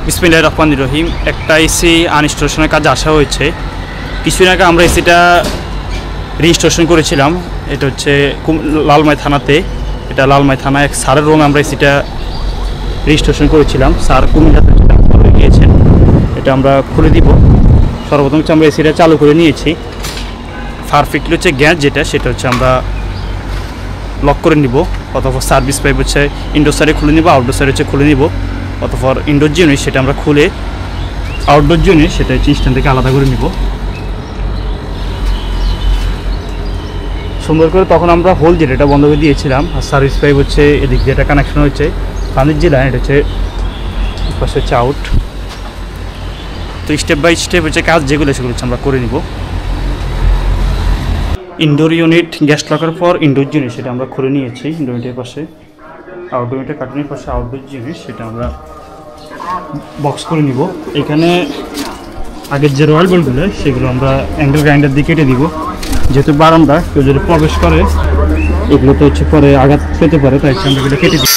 বিসমিল্লাহির রহমানির রহিম। একটা এসি আনইনস্টলেশনের কাজে আসা হয়েছে। কিছুদিন আগে আমরা এসিটা রেজিস্ট্রেশন করেছিলাম। এটা হচ্ছে লালমাই থানাতে। এটা লালমাই থানা এক স্যারের রুমে আমরা এসিটা রেজিস্ট্রেশন করেছিলাম। স্যার কুমিল্লাতে গিয়েছেন। এটা আমরা খুলে দিব। সর্বপ্রথম হচ্ছে আমরা এসিটা চালু করে নিয়েছি। পারফেক্টলি হচ্ছে গ্যাস যেটা সেটা হচ্ছে আমরা লক করে নিব। অথবা সার্ভিস পাইপ হচ্ছে ইনডোর সাইডে খুলে নিব, আউটডোর সাইডে হচ্ছে খুলে নিব। অথবা ইনডোর যে জিনিস সেটা আমরা খুলে আউটডোর জিনিস সেটা হচ্ছে স্ট্যান্ড থেকে আলাদা করে নিব সুন্দর করে। তখন আমরা হোল যেটা বন্ধ করে দিয়েছিলাম। আর সার্ভিস পাইপ হচ্ছে এদিক যেটা কানেকশন হচ্ছে পানির যে লাইন এটা হচ্ছে পাশে হচ্ছে আউট। তো স্টেপ বাই স্টেপ হচ্ছে কাজ যেগুলো সেগুলো হচ্ছে আমরা করে নিব। ইনডোর ইউনিট গ্যাস লাগার পর ইনডোর জিনিস সেটা আমরা খুলে নিয়েছি। ইনডোর ইউনিটের পাশে আউটডোর ইউনিটের কার্টুনের পাশে আউটডোর জিনিস সেটা আমরা বক্স করে নিব। এখানে আগের যে রয়্যাল বোল্টগুলো সেগুলো আমরা অ্যাঙ্গেল গ্রাইন্ডার দিয়ে কেটে দিব। যেহেতু বারান্দা কেউ যদি প্রবেশ করে এগুলোতে হচ্ছে পরে আঘাত পেতে পারে, তাই আমরা এগুলো কেটে দিই।